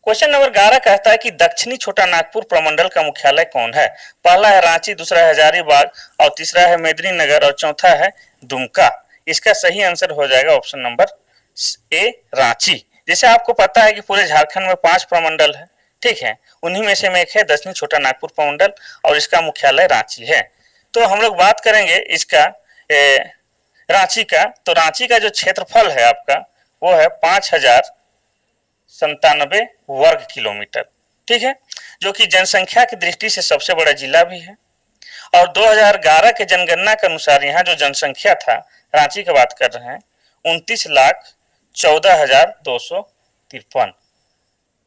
Question number 11 कहता है कि दक्षिणी छोटा नागपुर प्रमंडल का मुख्यालय कौन है? पहला है रांची, दूसरा है हजारीबाग और तीसरा है मेदिनीनगर और चौथा है दुमका। इसका सही आंसर हो जाएगा ऑप्शन नंबर ए रांची। जैसे आपको पता है कि पूरे झारखंड में 5 प्रमंडल है, ठीक है, उन्हीं में से एक है दक्षिणी छोटा नागपुर प्रमंडल और इसका मुख्यालय रांची है। तो हम लोग बात करेंगे इसका रांची का। तो रांची का जो क्षेत्रफल है आपका वो है 5097 वर्ग किलोमीटर, ठीक है, जो कि जनसंख्या की दृष्टि से सबसे बड़ा जिला भी है। और 2011 के जनगणना के अनुसार यहाँ जो जनसंख्या था, रांची की बात कर रहे हैं, 29,14,253,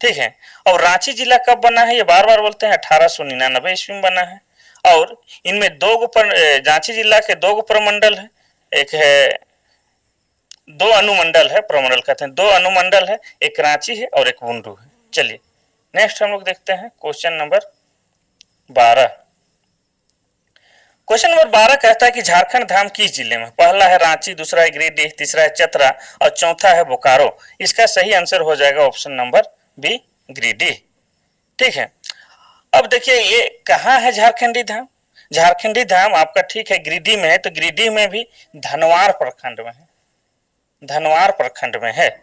ठीक है। और रांची जिला कब बना है, ये बार बार बोलते हैं, 1899 ईस्वी में बना है। और इनमें रांची जिला के 2 प्रमंडल है, एक है 2 अनुमंडल है, प्रमंडल कहते हैं, 2 अनुमंडल है, एक रांची है और एक बुंडू है। चलिए नेक्स्ट हम लोग देखते हैं क्वेश्चन नंबर 12। क्वेश्चन नंबर 12 कहता है कि झारखंड धाम किस जिले में? पहला है रांची, दूसरा है गिरिडीह, तीसरा है चतरा और चौथा है बोकारो। इसका सही आंसर हो जाएगा ऑप्शन नंबर बी गिरिडीह, ठीक है। अब देखिए ये कहाँ है झारखंडी धाम? झारखंडी धाम आपका, ठीक है, गिरिडीह में है। तो गिरिडीह में भी धनवार प्रखंड में है, धनवार प्रखंड में है।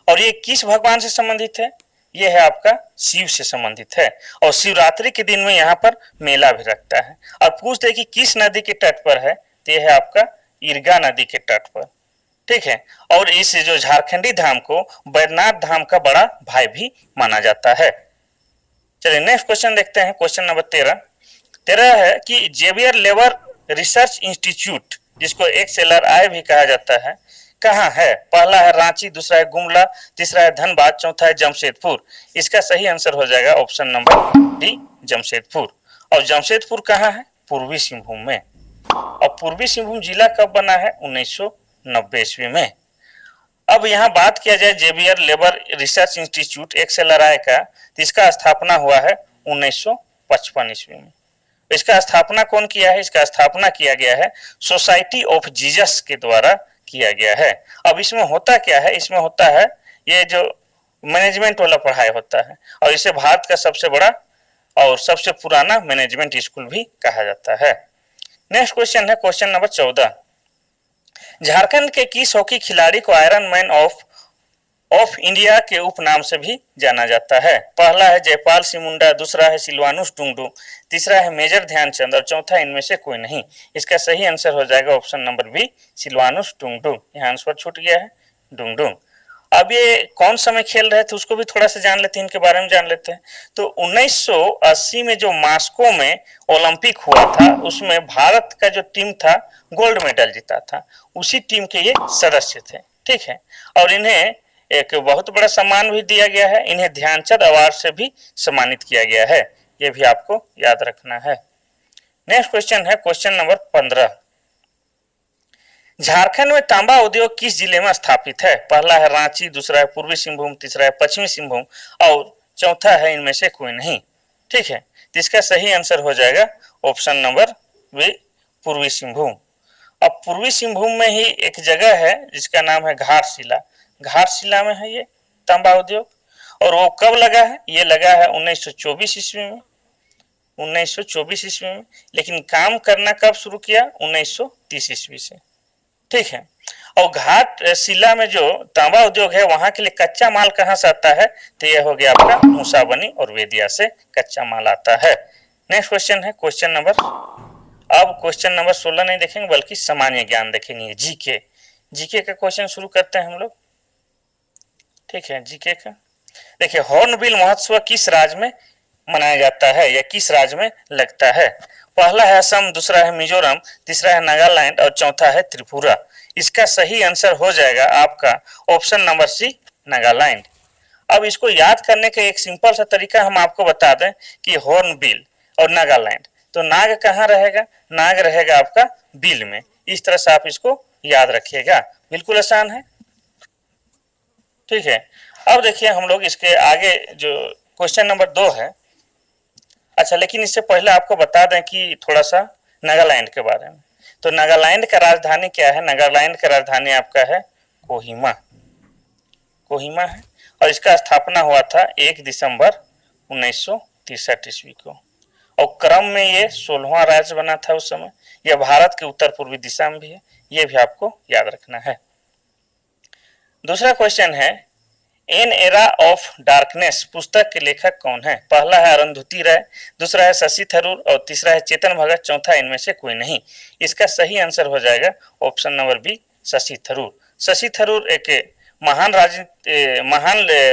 और ये किस भगवान से संबंधित है? ये है आपका शिव से संबंधित है। और शिवरात्रि के दिन में यहाँ पर मेला भी लगता है। और पूछते हैं कि किस नदी के तट पर है? तो यह है आपका इरगा नदी के तट पर, ठीक है। और इस जो झारखंडी धाम को बैद्यनाथ धाम का बड़ा भाई भी माना जाता है। चलिए नेक्स्ट क्वेश्चन देखते हैं, क्वेश्चन नंबर 13 है कि जेवियर लेबर रिसर्च इंस्टीट्यूट, जिसको XLRI भी कहा जाता है, कहाँ है? पहला है रांची, दूसरा है गुमला, तीसरा है धनबाद, चौथा है जमशेदपुर। इसका सही आंसर हो जाएगा ऑप्शन नंबर डी जमशेदपुर। और जमशेदपुर कहाँ है? पूर्वी सिंहभूम में। और पूर्वी सिंहभूम जिला कब बना है? 1990 ईस्वी में। अब यहाँ बात किया जाए Xavier labour research institute XLRI का, तो इसका स्थापना हुआ है 1955 ईस्वी में। इसका स्थापना कौन किया है? इसका स्थापना किया गया है सोसाइटी ऑफ जीसस के द्वारा किया गया है। अब इसमें होता क्या है? इसमें होता है ये जो मैनेजमेंट वाला पढ़ाई होता है, और इसे भारत का सबसे बड़ा और सबसे पुराना मैनेजमेंट स्कूल भी कहा जाता है। नेक्स्ट क्वेश्चन है क्वेश्चन नंबर 14। झारखंड के किस हॉकी खिलाड़ी को आयरन मैन ऑफ इंडिया के उपनाम से भी जाना जाता है? पहला है जयपाल सिंह मुंडा, दूसरा है सिलवानुस टुंगडू, तीसरा है मेजर ध्यानचंद और चौथा इनमें से कोई नहीं। इसका सही आंसर हो जाएगा ऑप्शन नंबर बी सिलवानुस टुंगडू। यहाँ आंसर छूट गया है डुंगडुंग। अब ये कौन समय खेल रहे थे उसको भी थोड़ा सा जान लेते हैं, इनके बारे में जान लेते हैं। तो 1980 में जो मास्को में ओलंपिक हुआ था, उसमें भारत का जो टीम था गोल्ड मेडल जीता था, उसी टीम के ये सदस्य थे, ठीक है। और इन्हें एक बहुत बड़ा सम्मान भी दिया गया है, इन्हें ध्यानचंद अवार्ड से भी सम्मानित किया गया है, ये भी आपको याद रखना है। नेक्स्ट क्वेश्चन है क्वेश्चन नंबर 15। झारखंड में तांबा उद्योग किस जिले में स्थापित है? पहला है रांची, दूसरा है पूर्वी सिंहभूम, तीसरा है पश्चिमी सिंहभूम और चौथा है इनमें से कोई नहीं, ठीक है। तो इसका सही आंसर हो जाएगा ऑप्शन नंबर बी पूर्वी सिंहभूम। अब पूर्वी सिंहभूम में ही एक जगह है जिसका नाम है घाटशिला, घाटशिला में है ये तांबा उद्योग। और वो कब लगा है? ये लगा है 1924 ईस्वी में, 1924 ईस्वी में। लेकिन काम करना कब शुरू किया? 1930 ईस्वी से, ठीक है। और घाटशिला में जो तांबा उद्योग है वहां के लिए कच्चा माल कहाँ से आता है? तो यह हो गया आपका मूसाबनी और वेदिया से कच्चा माल आता है। नेक्स्ट क्वेश्चन है क्वेश्चन नंबर, अब क्वेश्चन नंबर 16 नहीं देखेंगे बल्कि सामान्य ज्ञान देखेंगे, जीके। जीके का क्वेश्चन शुरू करते हैं हम लोग, ठीक है। जीके का देखिए, हॉर्नबिल महोत्सव किस राज्य में मनाया जाता है या किस राज्य में लगता है? पहला है असम, दूसरा है मिजोरम, तीसरा है नागालैंड और चौथा है त्रिपुरा। इसका सही आंसर हो जाएगा आपका ऑप्शन नंबर सी नागालैंड। अब इसको याद करने का एक सिंपल सा तरीका हम आपको बता दें कि हॉर्नबिल और नागालैंड, तो नाग कहाँ रहेगा? नाग रहेगा आपका बिल में। इस तरह से आप इसको याद रखिएगा, बिल्कुल आसान है, ठीक है। अब देखिए हम लोग इसके आगे जो क्वेश्चन नंबर 2 है। अच्छा, लेकिन इससे पहले आपको बता दें कि थोड़ा सा नागालैंड के बारे में। तो नागालैंड का राजधानी क्या है? नागालैंड का राजधानी आपका है कोहिमा, कोहिमा है। और इसका स्थापना हुआ था 1 दिसंबर 1963 ईस्वी को। और क्रम में ये 16वां राज्य बना था उस समय। यह भारत के उत्तर पूर्वी दिशा में भी है, ये भी आपको याद रखना है। दूसरा क्वेश्चन है, एन एरा ऑफ डार्कनेस पुस्तक के लेखक कौन है? पहला है अरुंधति राय, दूसरा है शशि थरूर और तीसरा है चेतन भगत, चौथा इनमें से कोई नहीं। इसका सही आंसर हो जाएगा option number B, Shashi Tharoor. Shashi Tharoor एक महान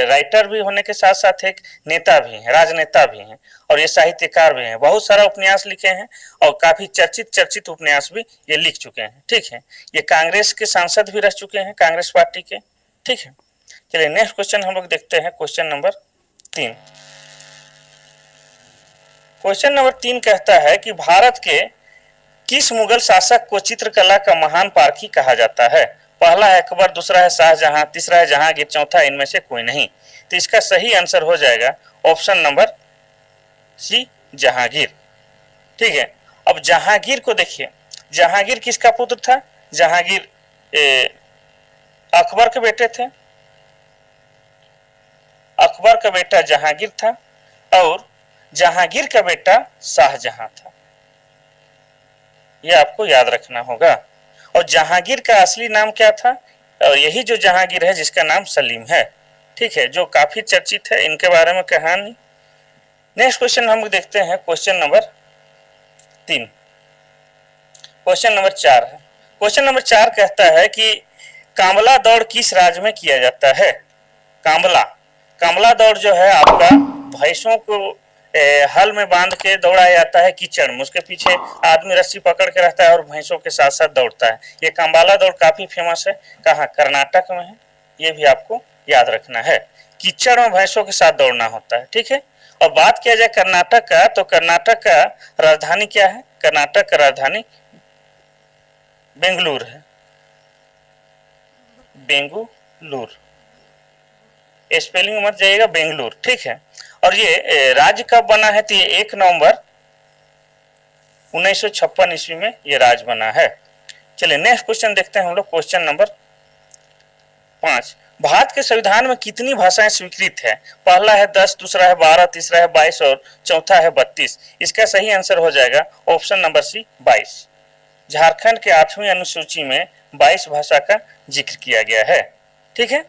राइटर भी होने के साथ साथ एक नेता भी हैं, राजनेता भी हैं और ये साहित्यकार भी हैं। बहुत सारा उपन्यास लिखे हैं और काफी चर्चित उपन्यास भी ये लिख चुके हैं। ठीक है, ये कांग्रेस के सांसद भी रह चुके हैं, कांग्रेस पार्टी के। ठीक है, चलिए नेक्स्ट क्वेश्चन हम लोग देखते हैं, क्वेश्चन नंबर 3। क्वेश्चन नंबर 3 कहता है कि भारत के किस मुगल शासक को चित्रकला का महान पारखी कहा जाता है? पहला है अकबर, दूसरा है शाहजहां, तीसरा है जहांगीर, चौथा इनमें से कोई नहीं। तो इसका सही आंसर हो जाएगा ऑप्शन नंबर सी, जहांगीर। ठीक है, अब जहांगीर को देखिए, जहांगीर किसका पुत्र था? जहांगीर अकबर के बेटे थे। अकबर का बेटा जहांगीर था और जहांगीर का बेटा शाहजहां था। यह आपको याद रखना होगा। और जहांगीर का असली नाम क्या था? और यही जो जहांगीर है जिसका नाम सलीम है। ठीक है, जो काफी चर्चित है, इनके बारे में कहानी। नेक्स्ट क्वेश्चन हम देखते हैं, क्वेश्चन नंबर 3। क्वेश्चन नंबर 4 है। क्वेश्चन नंबर 4 कहता है कि कांबला दौड़ किस राज्य में किया जाता है? कांबला दौड़ जो है आपका भैंसों को हल में बांध के दौड़ाया जाता है कीचड़ में, उसके पीछे आदमी रस्सी पकड़ के रहता है और भैंसों के साथ साथ दौड़ता है। ये कांबाला दौड़ काफी फेमस है। कहाँ? कर्नाटक में है। ये भी आपको याद रखना है। कीचड़ में भैंसों के साथ दौड़ना होता है। ठीक है, और बात किया जाए कर्नाटक का, तो कर्नाटक का राजधानी क्या है? कर्नाटक का राजधानी बेंगलुरु है। बेंगलुरु, स्पेलिंग मत जाइएगा, बेंगलुरु। ठीक है, और ये राज्य कब बना है? तो ये 1 नवंबर 1956 ईस्वी में ये राज्य बना है। चलिए नेक्स्ट क्वेश्चन देखते हैं हम लोग, क्वेश्चन नंबर 5। भारत के संविधान में कितनी भाषाएं स्वीकृत है? पहला है 10, दूसरा है 12, तीसरा है 22 और चौथा है 32। इसका सही आंसर हो जाएगा ऑप्शन नंबर सी, 22। झारखंड के 8वीं अनुसूची में 22 भाषा का जिक्र किया गया है। ठीक है,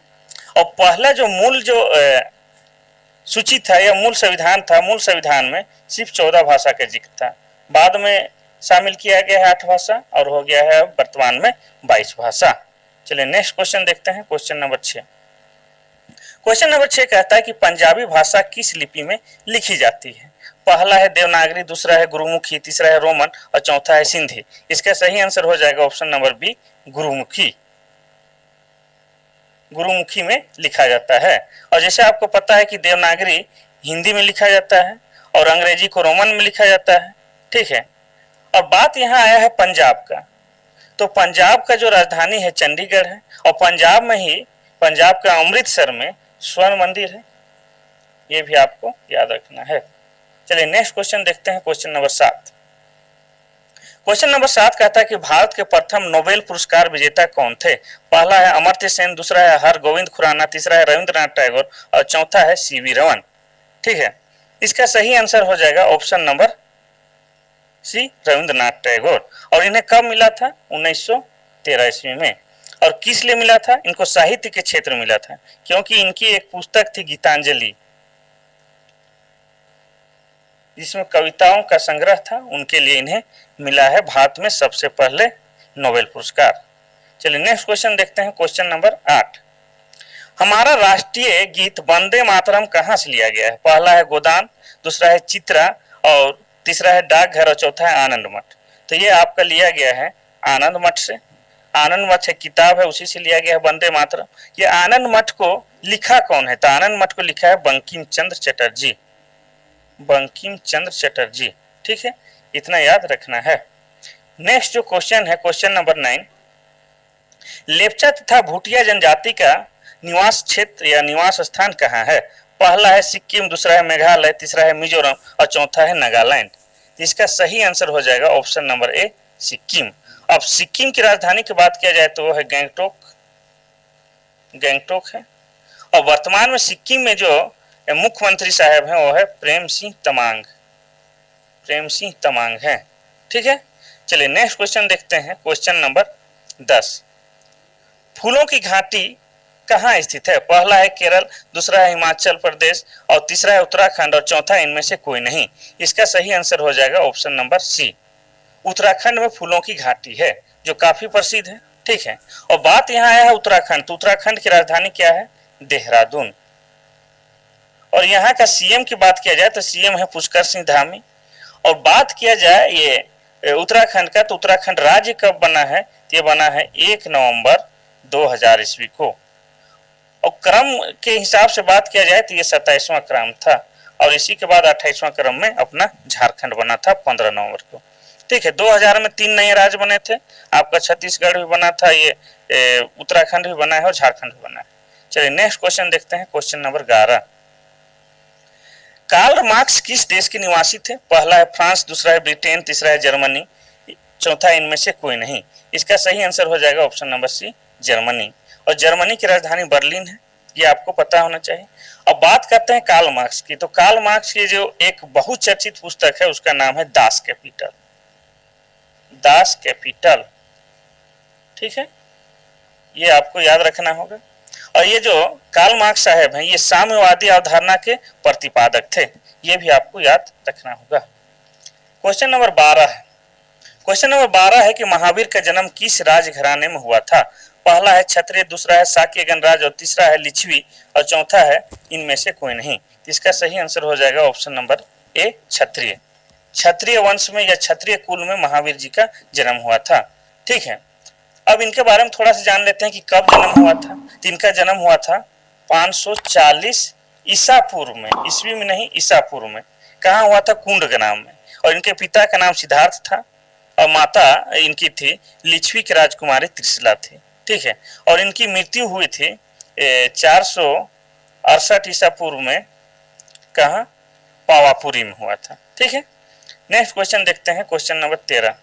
और पहला जो मूल सूची था या मूल संविधान था, मूल संविधान में सिर्फ 14 भाषा का जिक्र था। बाद में शामिल किया गया है 8 भाषा और हो गया है वर्तमान में 22 भाषा। चलिए नेक्स्ट क्वेश्चन देखते हैं, क्वेश्चन नंबर 6। क्वेश्चन नंबर 6 कहता है कि पंजाबी भाषा किस लिपि में लिखी जाती है? पहला है देवनागरी, दूसरा है गुरुमुखी, तीसरा है रोमन और चौथा है सिंधी। इसका सही आंसर हो जाएगा option number B, Gurmukhi. Gurmukhi में लिखा जाता है। और जैसे आपको पता है कि देवनागरी हिंदी में लिखा जाता है और अंग्रेजी को रोमन में लिखा जाता है। ठीक है, और बात यहाँ आया है पंजाब का, तो पंजाब का जो राजधानी है चंडीगढ़ है और पंजाब में ही, पंजाब का अमृतसर में स्वर्ण मंदिर है। ये भी आपको याद रखना है। चलिए नेक्स्ट क्वेश्चन देखते हैं, क्वेश्चन नंबर 7। क्वेश्चन नंबर 7 कहता है कि भारत के प्रथम नोबेल पुरस्कार विजेता कौन थे? पहला है अमर्त्य सेन, दूसरा है हरगोविंद खुराना, तीसरा है रविंद्रनाथ टैगोर और चौथा है सीवी रमन। ठीक है, इसका सही आंसर हो जाएगा option number C, Rabindranath Tagore. और इन्हें कब मिला था? 1913 ईस्वी में। और किस लिए मिला था? इनको साहित्य के क्षेत्र में मिला था, क्योंकि इनकी एक पुस्तक थी गीतांजलि, जिसमें कविताओं का संग्रह था। उनके लिए इन्हें मिला है भारत में सबसे पहले नोबेल पुरस्कार। चलिए नेक्स्ट क्वेश्चन देखते हैं, क्वेश्चन नंबर 8। हमारा राष्ट्रीय गीत वंदे मातरम कहाँ से लिया गया है? पहला है गोदान, दूसरा है चित्रा और तीसरा है डाकघर और चौथा है आनंद मठ। तो ये आपका लिया गया है आनंद मठ से। आनंद मठ एक किताब है, उसी से लिया गया है वंदे मातरम। ये आनंद मठ को लिखा कौन है? तो आनंद मठ को लिखा है बंकिम चंद्र चटर्जी। बंकिम चंद्र चटर्जी। ठीक है, इतना याद रखना है। नेक्स्ट जो क्वेश्चन है, क्वेश्चन नंबर 9। लेप्चा तथा भूटिया जनजाति का निवास क्षेत्र या निवास स्थान कहाँ है? पहला है सिक्किम, दूसरा है मेघालय, तीसरा है मिजोरम और चौथा है नागालैंड। इसका सही आंसर हो जाएगा ऑप्शन नंबर ए, सिक्किम। अब सिक्किम की राजधानी की बात किया जाए तो वो है गैंगटोक है। और वर्तमान में सिक्किम में जो मुख्यमंत्री साहब हैं वो है प्रेम सिंह तमांग, प्रेम सिंह तमांग है। ठीक है, चलिए नेक्स्ट क्वेश्चन देखते हैं, क्वेश्चन नंबर 10। फूलों की घाटी कहाँ स्थित है? पहला है केरल, दूसरा है हिमाचल प्रदेश और तीसरा है उत्तराखंड और चौथा इनमें से कोई नहीं। इसका सही आंसर हो जाएगा ऑप्शन नंबर सी, उत्तराखंड में फूलों की घाटी है जो काफी प्रसिद्ध है। ठीक है, और बात यहाँ है उत्तराखंड, तो उत्तराखंड की राजधानी क्या है? देहरादून। और यहाँ का सीएम की बात किया जाए तो सीएम है पुष्कर सिंह धामी। और बात किया जाए ये उत्तराखंड का, तो उत्तराखंड राज्य कब बना है? ये बना है 1 नवंबर 2000 ईस्वी को। और क्रम के हिसाब से बात किया जाए तो ये 27वां क्रम था और इसी के बाद 28वां क्रम में अपना झारखंड बना था 15 नवंबर को। ठीक है, 2000 में 3 नए राज्य बने थे, आपका छत्तीसगढ़ भी बना था, ये उत्तराखंड भी बना है और झारखंड भी बना है। चलिए नेक्स्ट क्वेश्चन देखते हैं, क्वेश्चन नंबर 11। कार्ल मार्क्स किस देश के निवासी थे? पहला है फ्रांस, दूसरा है ब्रिटेन, तीसरा है जर्मनी, चौथा इनमें से कोई नहीं। इसका सही आंसर हो जाएगा ऑप्शन नंबर सी, जर्मनी। और जर्मनी की राजधानी बर्लिन है, ये आपको पता होना चाहिए। अब बात करते हैं कार्ल मार्क्स की, तो कार्ल मार्क्स की जो एक बहुचर्चित पुस्तक है उसका नाम है दास कैपिटल, दास कैपिटल। ठीक है, ये आपको याद रखना होगा। और ये जो कार्ल मार्क्स साहब हैं ये साम्यवादी अवधारणा के प्रतिपादक थे, ये भी आपको याद रखना होगा। क्वेश्चन नंबर 12 है, क्वेश्चन नंबर 12 है कि महावीर का जन्म किस राज घराने में हुआ था? पहला है क्षत्रिय, दूसरा है शाक्य गणराज और तीसरा है लिच्छवी और चौथा है इनमें से कोई नहीं। इसका सही आंसर हो जाएगा ऑप्शन नंबर ए, क्षत्रिय। क्षत्रिय वंश में या क्षत्रिय कुल में महावीर जी का जन्म हुआ था। ठीक है, अब इनके बारे में थोड़ा सा जान लेते हैं कि कब जन्म हुआ था। तो इनका जन्म हुआ था 540 ईसा पूर्व में, ईस्वी में नहीं, ईसा पूर्व में। कहाँ हुआ था? कुंड ग्राम में। और इनके पिता का नाम सिद्धार्थ था और माता इनकी थी लिच्छवी की राजकुमारी त्रिशला थी। ठीक है, और इनकी मृत्यु हुई थी 468 ईसा पूर्व में, कहाँ? पावापुरी में हुआ था। ठीक है, नेक्स्ट क्वेश्चन देखते हैं, क्वेश्चन नंबर 13।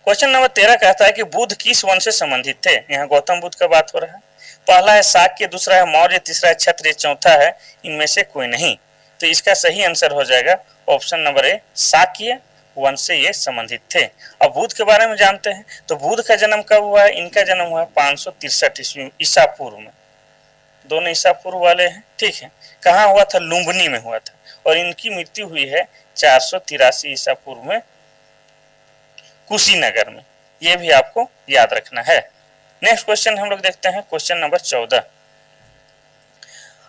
क्वेश्चन नंबर 13 कहता है कि बुद्ध किस वंश से संबंधित थे? यहाँ गौतम बुद्ध का बात हो रहा है। पहला है शाक्य, दूसरा है मौर्य, तीसरा है क्षत्रिय, चौथा है इनमें से कोई नहीं। तो इसका सही आंसर हो जाएगा ऑप्शन नंबर ए, शाक्य वंश से ये संबंधित थे। अब बुद्ध के बारे में जानते हैं, तो बुद्ध का जन्म कब हुआ है? इनका जन्म हुआ है 563 ईसा पूर्व में, दोनों ईसा पूर्व वाले हैं। ठीक है, कहाँ हुआ था? लुम्बिनी में हुआ था। और इनकी मृत्यु हुई है 483 ईसा पूर्व में, कुशीनगर में। ये भी आपको याद रखना है। नेक्स्ट क्वेश्चन हम लोग देखते हैं, क्वेश्चन नंबर 14।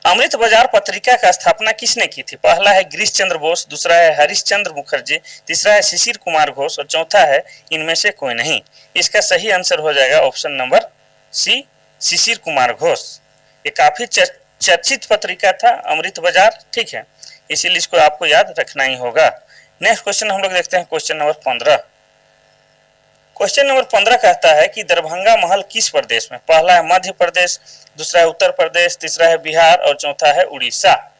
अमृत बाजार पत्रिका का स्थापना किसने की थी? पहला है गिरीश चंद्र बोस, दूसरा है हरिश्चंद्र मुखर्जी, तीसरा है शिशिर कुमार घोष और चौथा है इनमें से कोई नहीं। इसका सही आंसर हो जाएगा ऑप्शन नंबर सी, शिशिर कुमार घोष। ये काफी चर्चित पत्रिका था अमृत बाजार। ठीक है, इसीलिए इसको आपको याद रखना ही होगा। नेक्स्ट क्वेश्चन हम लोग देखते हैं, क्वेश्चन नंबर 15। क्वेश्चन नंबर 15 कहता है कि दरभंगा महल किस प्रदेश में? पहला है मध्य प्रदेश, दूसरा है उत्तर प्रदेश, तीसरा है बिहार और चौथा है उड़ीसा।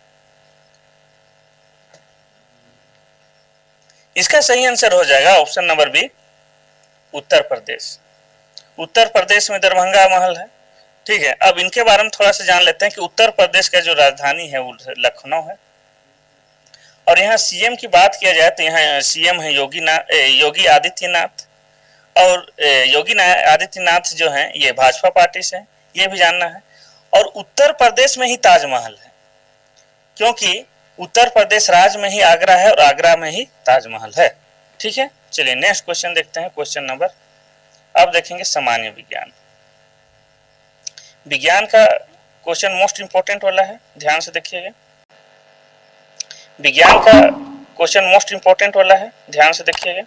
इसका सही आंसर हो जाएगा option number B, Uttar Pradesh. Uttar Pradesh में दरभंगा महल है। ठीक है, अब इनके बारे में थोड़ा सा जान लेते हैं कि उत्तर प्रदेश का जो राजधानी है वो लखनऊ है। और यहाँ सीएम की बात किया जाए तो यहाँ सीएम है योगी आदित्यनाथ। और योगी आदित्यनाथ जो हैं ये भाजपा पार्टी से हैं, ये भी जानना है। और उत्तर प्रदेश में ही ताजमहल है, क्योंकि उत्तर प्रदेश राज्य में ही आगरा है और आगरा में ही ताजमहल है। ठीक है, चलिए नेक्स्ट क्वेश्चन देखते हैं, क्वेश्चन नंबर, अब देखेंगे सामान्य विज्ञान। विज्ञान का क्वेश्चन मोस्ट इंपोर्टेंट वाला है, ध्यान से देखिएगा। विज्ञान का क्वेश्चन मोस्ट इंपोर्टेंट वाला है, ध्यान से देखिएगा।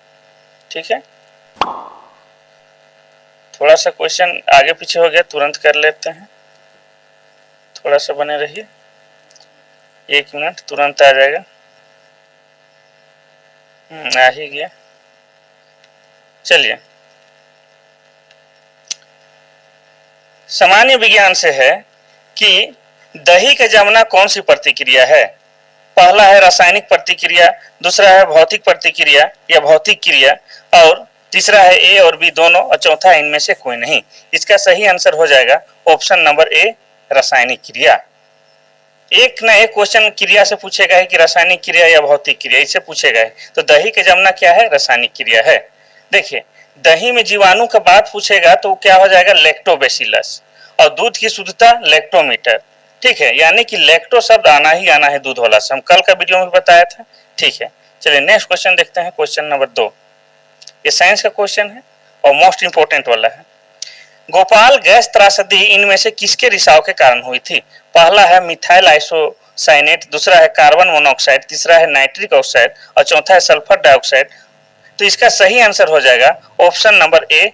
ठीक है, थोड़ा सा क्वेश्चन आगे पीछे हो गया, तुरंत कर लेते हैं, थोड़ा सा बने रहिए, 1 मिनट, तुरंत आ जाएगा। आ ही गया। चलिए, सामान्य विज्ञान से है कि दही का जमना कौन सी प्रतिक्रिया है? पहला है रासायनिक प्रतिक्रिया, दूसरा है भौतिक प्रतिक्रिया या भौतिक क्रिया और तीसरा है ए और बी दोनों और चौथा इनमें से कोई नहीं। इसका सही आंसर हो जाएगा ऑप्शन नंबर ए, रासायनिक क्रिया। एक ना एक क्वेश्चन क्रिया से पूछेगा है कि रासायनिक क्रिया या भौतिक क्रिया, इससे पूछेगा है। तो दही के जमना क्या है? रासायनिक क्रिया है। देखिए, दही में जीवाणु का बात पूछेगा तो क्या हो जाएगा? लैक्टोबैसिलस। और दूध की शुद्धता लैक्टोमीटर। ठीक है, यानी कि लैक्टो शब्द आना ही आना है दूध वाला से, हम कल का वीडियो में बताया था। ठीक है, चलिए नेक्स्ट क्वेश्चन देखते हैं, क्वेश्चन नंबर 2। ये साइंस का क्वेश्चन है और मोस्ट इंपोर्टेंट वाला है। गोपाल गैस त्रासदी इनमें से किसके रिसाव के कारण हुई थी? पहला है मिथाइल आइसोसाइनेट, दूसरा है कार्बन मोनोऑक्साइड, तीसरा है नाइट्रिक ऑक्साइड और चौथा है सल्फर डाइऑक्साइड। तो इसका सही आंसर हो जाएगा option number A,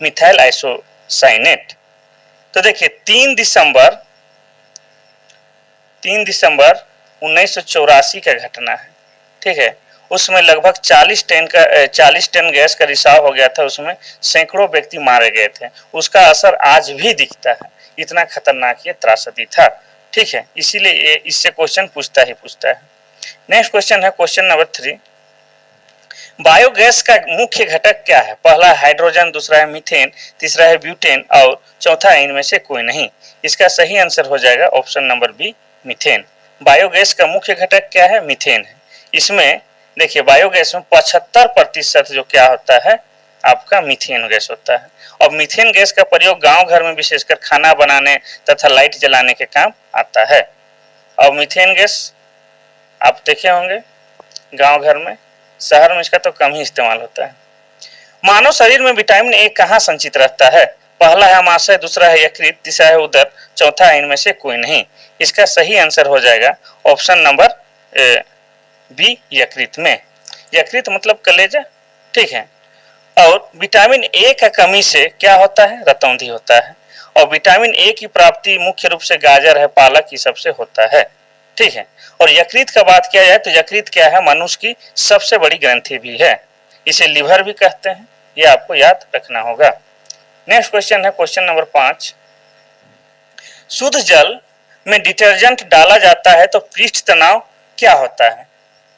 methyl isocyanate. तो देखिए 3 दिसंबर 1984 का घटना है। ठीक है, उसमें लगभग 40 टन गैस का रिसाव हो गया था, उसमें सैकड़ों व्यक्ति मारे गए थे। उसका असर आज भी दिखता है, इतना खतरनाक ये त्रासदी था। ठीक है, इसीलिए इससे क्वेश्चन पूछता है। नेक्स्ट क्वेश्चन है क्वेश्चन नंबर 3। बायोगैस का मुख्य घटक क्या है? पहला है हाइड्रोजन, दूसरा है मीथेन, तीसरा है ब्यूटेन और चौथा है इनमें से कोई नहीं। इसका सही आंसर हो जाएगा option number B, methane. Biogas का मुख्य घटक क्या है? मीथेन है। इसमें देखिए बायोगैस में 75% जो क्या होता है आपका मीथेन गैस होता है। और मीथेन गैस का प्रयोग गांव घर में विशेषकर खाना बनाने तथा लाइट जलाने के काम आता है। और मीथेन गैस आप देखे होंगे गांव घर में, शहर में इसका तो कम ही इस्तेमाल होता है। मानव शरीर में विटामिन ए कहाँ संचित रहता है? पहला है अमाशय, दूसरा है यकृत, तीसरा है उदर, चौथा है इनमें से कोई नहीं। इसका सही आंसर हो जाएगा ऑप्शन नंबर बी, यकृत में। यकृत मतलब कलेजा। ठीक है, और विटामिन ए का कमी से क्या होता है? रतौंधी होता है। और विटामिन ए की प्राप्ति मुख्य रूप से गाजर है, पालक की सबसे होता है। ठीक है, और यकृत का बात किया जाए तो यकृत क्या है? मनुष्य की सबसे बड़ी ग्रंथि भी है, इसे लिवर भी कहते हैं, ये आपको याद रखना होगा। नेक्स्ट क्वेश्चन है क्वेश्चन नंबर 5। शुद्ध जल में डिटर्जेंट डाला जाता है तो पृष्ठ तनाव क्या होता है?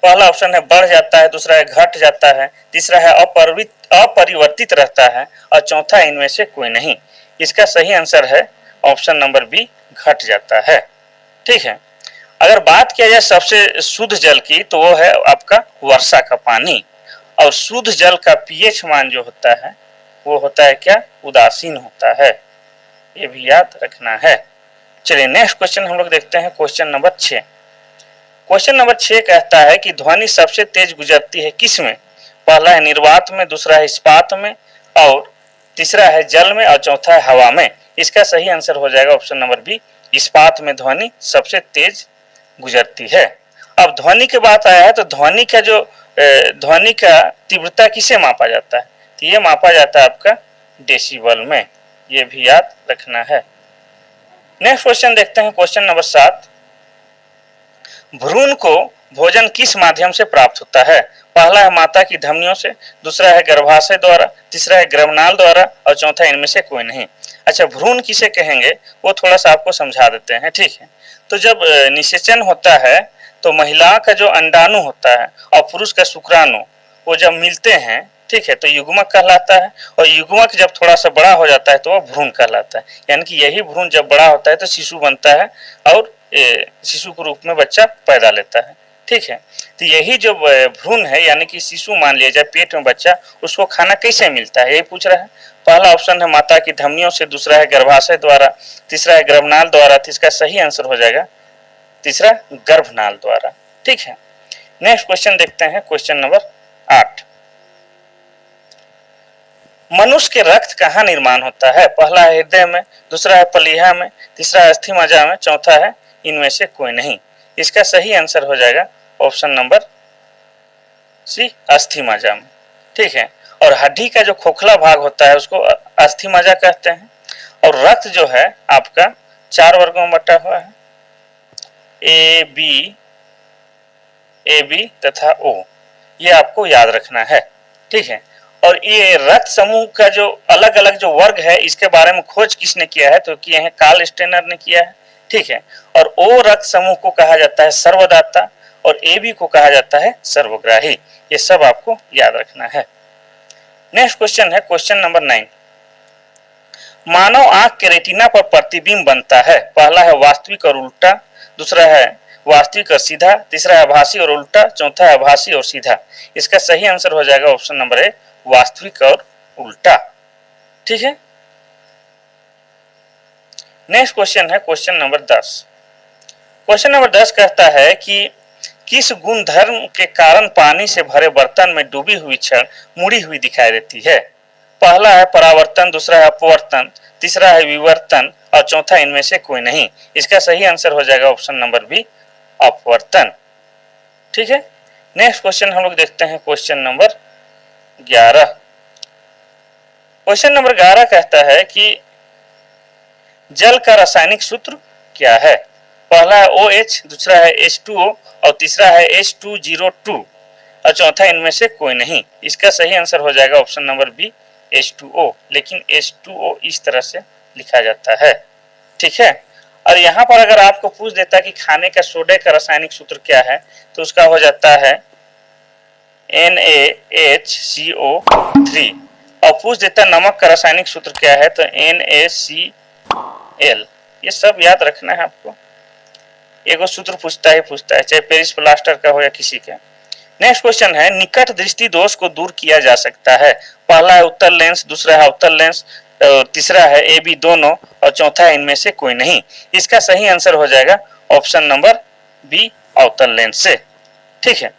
पहला ऑप्शन है बढ़ जाता है, दूसरा है घट जाता है, तीसरा है अपरिवर्तित रहता है और चौथा इनमें से कोई नहीं। इसका सही आंसर है ऑप्शन नंबर बी, घट जाता है। ठीक है, अगर बात किया जाए सबसे शुद्ध जल की तो वो है आपका वर्षा का पानी। और शुद्ध जल का पीएच मान जो होता है वो होता है क्या? उदासीन होता है, ये भी याद रखना है। चलिए नेक्स्ट क्वेश्चन हम लोग देखते हैं, क्वेश्चन नंबर 6। क्वेश्चन नंबर 6 कहता है कि ध्वनि सबसे तेज गुजरती है किस में? पहला है निर्वात में, दूसरा है इस्पात में और तीसरा है जल में और चौथा है हवा में। इसका सही आंसर हो जाएगा ऑप्शन नंबर बी, इस्पात में ध्वनि सबसे तेज गुजरती है। अब ध्वनि की बात आया है तो ध्वनि का तीव्रता किसे मापा जाता है? तो ये मापा जाता है आपका डेसिबल में, ये भी याद रखना है। नेक्स्ट क्वेश्चन देखते हैं, क्वेश्चन नंबर 7। भ्रूण को भोजन किस माध्यम से प्राप्त होता है? पहला है माता की धमनियों से, दूसरा है गर्भाशय द्वारा, तीसरा है गर्भनाल द्वारा और चौथा इनमें से कोई नहीं। अच्छा, भ्रूण किसे कहेंगे वो थोड़ा सा आपको समझा देते हैं। ठीक है, तो जब निषेचन होता है तो महिला का जो अंडाणु होता है और पुरुष का शुक्राणु वो जब मिलते हैं, ठीक है, तो युग्मक कहलाता है। और युग्मक जब थोड़ा सा बड़ा हो जाता है तो वह भ्रूण कहलाता है। यानी कि यही भ्रूण जब बड़ा होता है तो शिशु बनता है और शिशु के रूप में बच्चा पैदा लेता है। ठीक है, तो यही जो भ्रूण है यानी कि शिशु मान लिया जाए पेट में बच्चा, उसको खाना कैसे मिलता है यही पूछ रहा है। पहला ऑप्शन है माता की धमनियों से, दूसरा है गर्भाशय द्वारा, तीसरा है गर्भनाल द्वारा। तो इसका सही आंसर हो जाएगा तीसरा, गर्भनाल द्वारा। ठीक है, नेक्स्ट क्वेश्चन देखते हैं, क्वेश्चन नंबर 8। मनुष्य के रक्त कहाँ निर्माण होता है? पहला है हृदय में, दूसरा है प्लीहा में, तीसरा है अस्थि मज्जा में, चौथा है इनमें से कोई नहीं। इसका सही आंसर हो जाएगा ऑप्शन नंबर सी, अस्थि मज्जा में। ठीक है, और हड्डी का जो खोखला भाग होता है उसको अस्थि मज्जा कहते हैं। और रक्त जो है आपका 4 वर्गों में बटा हुआ है, ए बी तथा ओ, ये आपको याद रखना है। ठीक है, और ये रक्त समूह का जो अलग अलग जो वर्ग है इसके बारे में खोज किसने किया है? तो किए हैं कार्ल स्टेनर ने किया है। ठीक है, और ओ रक्त समूह को कहा जाता है सर्वदाता और ए बी को कहा जाता है सर्वग्राही। ये सब आपको याद रखना है। नेक्स्ट क्वेश्चन है क्वेश्चन नंबर 9। मानव आंख के रेटिना पर प्रतिबिंब बनता है। पहला है वास्तविक और उल्टा, दूसरा है वास्तविक और सीधा, तीसरा है आभासी और उल्टा, चौथा है आभासी और सीधा। इसका सही आंसर हो जाएगा ऑप्शन नंबर ए, वास्तविक और उल्टा। ठीक है, नेक्स्ट क्वेश्चन है क्वेश्चन नंबर 10। क्वेश्चन नंबर 10 कहता है कि किस गुणधर्म के कारण पानी से भरे बर्तन में डूबी हुई छड़ मुड़ी हुई दिखाई देती है। पहला है परावर्तन, दूसरा है अपवर्तन, तीसरा है विवर्तन और चौथा इनमें से कोई नहीं। इसका सही आंसर हो जाएगा ऑप्शन नंबर बी, अपवर्तन। ठीक है, नेक्स्ट क्वेश्चन हम लोग देखते हैं क्वेश्चन नंबर 11। क्वेश्चन नंबर 11 कहता है कि जल का रासायनिक सूत्र क्या है। पहला है OH, दूसरा है H2O और तीसरा है H2O2 और चौथा इनमें से कोई नहीं। इसका सही आंसर हो जाएगा ऑप्शन नंबर बी, H2O। लेकिन H2O इस तरह से लिखा जाता है। ठीक है, और यहाँ पर अगर आपको पूछ देता कि खाने का सोडे का रासायनिक सूत्र क्या है तो उसका हो जाता है NaHCO3 और पूछ देता नमक का रासायनिक सूत्र क्या है तो NaCl। ये सब याद रखना है आपको, एगो सूत्र पूछता है चाहे पेरिस प्लास्टर का हो या किसी का। नेक्स्ट क्वेश्चन है निकट दृष्टि दोष को दूर किया जा सकता है। पहला है उत्तर लेंस, दूसरा है अवतल लेंस, तीसरा है AB दोनों और चौथा है इनमें से कोई नहीं। इसका सही आंसर हो जाएगा ऑप्शन नंबर बी, अवतल लेंस से। ठीक है,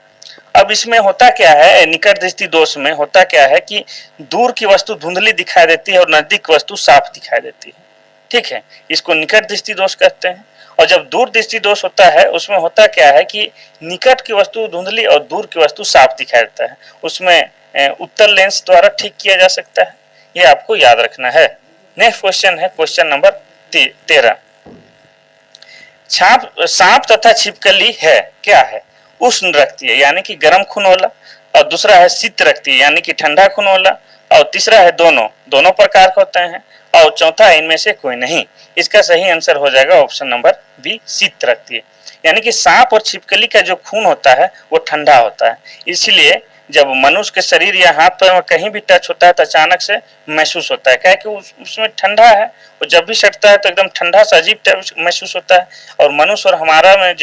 अब इसमें होता क्या है, निकट दृष्टि दोष में होता क्या है कि दूर की वस्तु धुंधली दिखाई देती है और नजदीक वस्तु साफ दिखाई देती है। ठीक है, इसको निकट दृष्टि दोष कहते हैं। और जब दूर दृष्टि दोष होता है उसमें होता क्या है कि निकट की वस्तु धुंधली और दूर की वस्तु साफ दिखाई देता है, उसमें उत्तर लेंस द्वारा ठीक किया जा सकता है। ये आपको याद रखना है। नेक्स्ट क्वेश्चन है क्वेश्चन नंबर 13। सांप तथा छिपकली है क्या है, उष्ण रखती है यानी कि गर्म खून वाला, और दूसरा है शीत रखती है यानी कि ठंडा खून वाला, और तीसरा है दोनों प्रकार के होते हैं, और चौथा इनमें से कोई नहीं। इसका सही आंसर हो जाएगा ऑप्शन नंबर बी, शीत रखती है। यानी कि सांप और छिपकली का जो खून होता है वो ठंडा होता है, इसलिए जब मनुष्य के शरीर या हाथ पैर में कहीं भी टच होता है तो अचानक से महसूस होता है, क्या कि उसमें ठंडा है, वो जब भी सटता है तो एकदम ठंडा सा अजीब टाइप महसूस होता है। और मनुष्य और हमारा में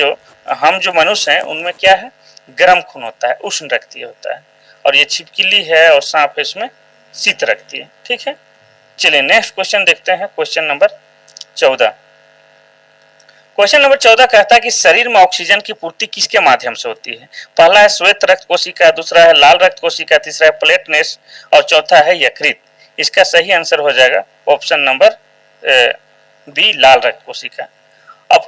हम जो मनुष्य हैं उनमें क्या है, गर्म खून होता है, उष्ण रक्तीय होता है, और ये छिपकली है और सांप है इसमें शीत रखती है। ठीक है, चलिए नेक्स्ट क्वेश्चन देखते हैं क्वेश्चन नंबर 14। क्वेश्चन नंबर 14 कहता है कि शरीर में ऑक्सीजन की पूर्ति किसके माध्यम से होती है। पहला है श्वेत रक्त कोशिका, दूसरा है लाल रक्त कोशिका, तीसरा है प्लेटलेट्स और चौथा है यकृत। इसका सही आंसर हो जाएगा ऑप्शन नंबर बी, लाल रक्त कोशिका। अब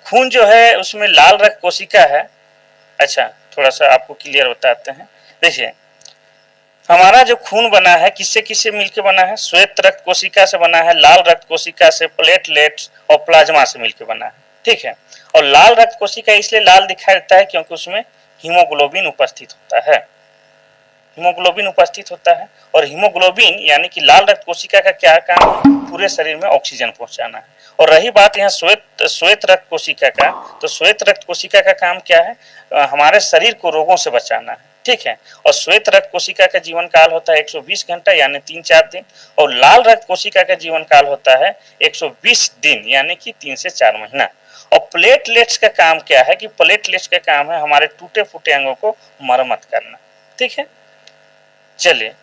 खून जो है उसमें लाल रक्त कोशिका है। अच्छा, थोड़ा सा आपको क्लियर बताते हैं। देखिए, हमारा जो खून बना है किससे किससे मिलकर बना है, श्वेत रक्त कोशिका से बना है, लाल रक्त कोशिका से, प्लेटलेट्स और प्लाज्मा से मिलकर बना है। ठीक है, और लाल रक्त कोशिका इसलिए लाल दिखाई देता है क्योंकि उसमें हीमोग्लोबिन उपस्थित होता है। हीमोग्लोबिन उपस्थित होता है, और हीमोग्लोबिन यानी कि लाल रक्त कोशिका का क्या काम है, पूरे शरीर में ऑक्सीजन पहुंचाना है। और रही बात यहाँ श्वेत रक्त कोशिका का, तो श्वेत रक्त कोशिका का काम क्या है, हमारे शरीर को रोगों से बचाना है। ठीक है, और श्वेत रक्त कोशिका का जीवन काल होता है 120 घंटा यानी 3-4 दिन, और लाल रक्त कोशिका का जीवन काल होता है 120 दिन यानी कि 3 से 4 महीना। और प्लेटलेट्स का काम क्या है कि प्लेटलेट्स का काम है हमारे टूटे फूटे अंगों को मरम्मत करना। ठीक है, चलिए